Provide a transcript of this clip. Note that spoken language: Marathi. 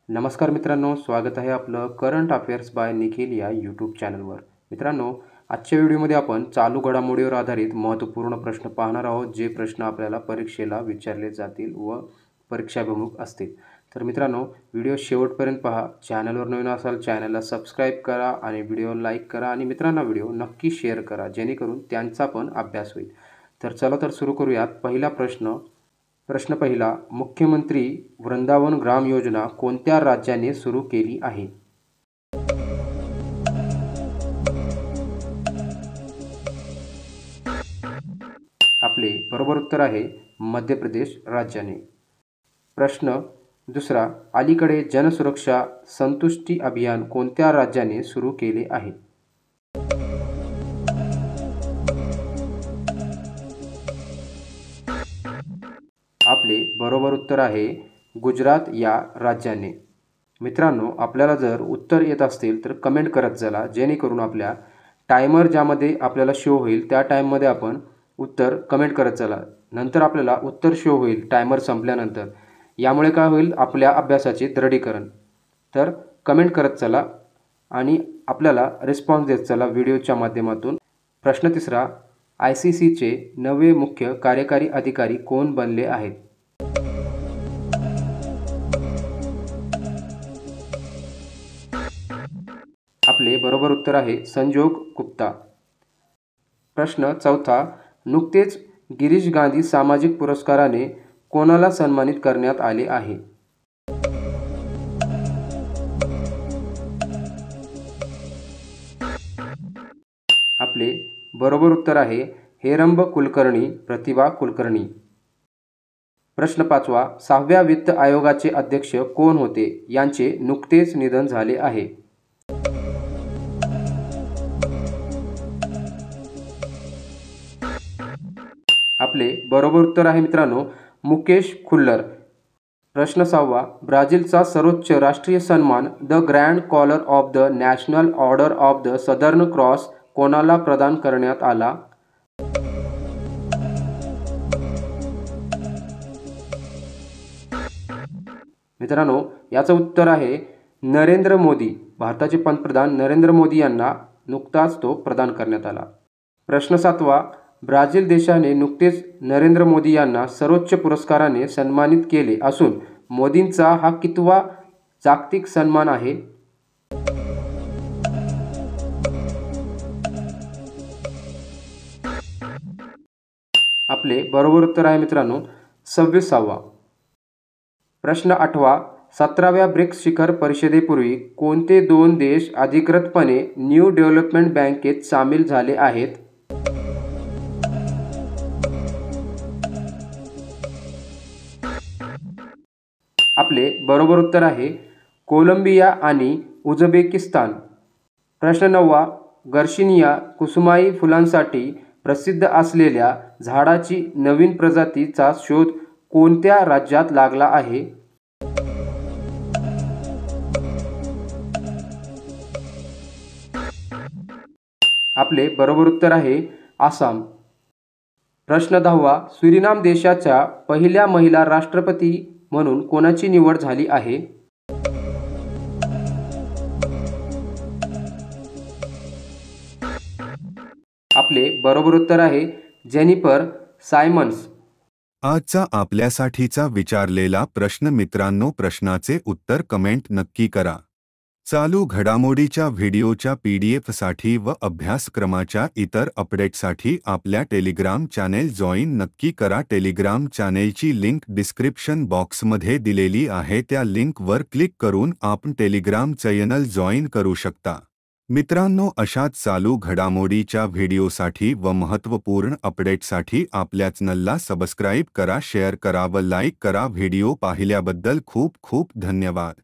नमस्कार मित्रांनो, स्वागत आहे आपलं करंट अफेअर्स बाय निखिल या यूट्यूब चॅनलवर. मित्रांनो, आजच्या व्हिडिओमध्ये आपण चालू घडामोडीवर आधारित महत्त्वपूर्ण प्रश्न पाहणार आहोत, जे प्रश्न आपल्याला परीक्षेला विचारले जातील व परीक्षाभिमुख असतील. तर मित्रांनो, व्हिडिओ शेवटपर्यंत पहा. चॅनलवर नवीन असाल चॅनलला सबस्क्राईब करा आणि व्हिडिओ लाईक करा आणि मित्रांना व्हिडिओ नक्की शेअर करा, जेणेकरून त्यांचा पण अभ्यास होईल. तर चला तर सुरू करूयात. पहिला प्रश्न पहिला, मुख्यमंत्री वृंदावन ग्राम योजना कोणत्या राज्याने सुरू केली आहे? आपले बरोबर उत्तर आहे मध्य प्रदेश राज्याने. प्रश्न दुसरा, अलीकडे जनसुरक्षा संतुष्टी अभियान कोणत्या राज्याने सुरू केले आहे? आपले बरोबर उत्तर आहे गुजरात या राज्याने. मित्रांनो, आपल्याला जर उत्तर येत असतील तर कमेंट करत चला, जेणेकरून आपल्या टायमर ज्यामध्ये आपल्याला शो होईल त्या टाईममध्ये आपण उत्तर कमेंट करत चला. नंतर आपल्याला उत्तर शो होईल टायमर संपल्यानंतर. यामुळे काय होईल, आपल्या अभ्यासाचे दृढीकरण. तर कमेंट करत चला आणि आपल्याला रिस्पॉन्स देत चला व्हिडिओच्या माध्यमातून. प्रश्न तिसरा, ICCचे नवे मुख्य कार्यकारी अधिकारी कोण बनले आहेत? आपले बरोबर उत्तर आहे संजोग गुप्ता. प्रश्न चौथा, नुकतेच गिरीश गांधी सामाजिक पुरस्काराने कोणाला सन्मानित करण्यात आले आहे? आपले बरोबर उत्तर आहे हेरंब कुलकर्णी प्रतिभा कुलकर्णी. प्रश्न पाचवा, 6व्या वित्त आयोगाचे अध्यक्ष कोण होते? यांचे नुकतेच निधन झाले आहे. आपले बरोबर उत्तर आहे मित्रांनो मुकेश खुल्लर. प्रश्न 6वा, ब्राझीलचा सर्वोच्च राष्ट्रीय सन्मान the Grand Collar of the National Order of the Southern Cross कोणाला प्रदान करण्यात आला? मित्रांनो, याचं उत्तर आहे नरेंद्र मोदी. भारताचे पंतप्रधान नरेंद्र मोदी यांना नुकताच तो प्रदान करण्यात आला. प्रश्न 7वा, ब्राझील देशाने नुकतेच नरेंद्र मोदी यांना सर्वोच्च पुरस्काराने सन्मानित केले असून मोदींचा हा कितवा जागतिक सन्मान आहे? आपले बरोबर उत्तर आहे मित्रांनो 26वा. प्रश्न 8वा, 17व्या ब्रिक्स शिखर परिषदेपूर्वी कोणते 2 देश अधिकृतपणे न्यू डेव्हलपमेंट बँकेत सामील झाले आहेत? आपले बरोबर उत्तर आहे कोलंबिया आणि उझबेकिस्तान. प्रश्न 9वा, गर्शिनिया कुसुमाई फुलांसाठी प्रसिद्ध असलेल्या झाडाची नवीन प्रजातीचा शोध कोणत्या राज्यात लागला आहे? आपले बरोबर उत्तर आहे आसाम. प्रश्न 10वा, सुरिनाम देशाच्या पहिल्या महिला राष्ट्रपती म्हणून कोणाची निवड झाली आहे? आपले बरोबर उत्तर आहे जेनिफर सायमन्स. आजचा आपल्यासाठीचा विचारलेला प्रश्न मित्रांनो, प्रश्नाचे उत्तर कमेंट नक्की करा. चालू घडामोडीच्या व्हिडिओच्या PDF साठी व अभ्यासक्रमाच्या इतर अपडेटसाठी आपल्या टेलिग्राम चॅनेल जॉईन नक्की करा. टेलिग्राम चॅनेलची लिंक डिस्क्रिप्शन बॉक्समध्ये दिलेली आहे. त्या लिंकवर क्लिक करून आपण टेलिग्राम चॅनेल जॉईन करू शकता. मित्रांनो, अशाच चालू घडामोडीच्या व्हिडिओसाठी व महत्त्वपूर्ण अपडेटसाठी आपल्या चॅनेलला सबस्क्राईब करा, शेअर करा व लाईक करा. व्हिडिओ पाहिल्याबद्दल खूप खूप धन्यवाद.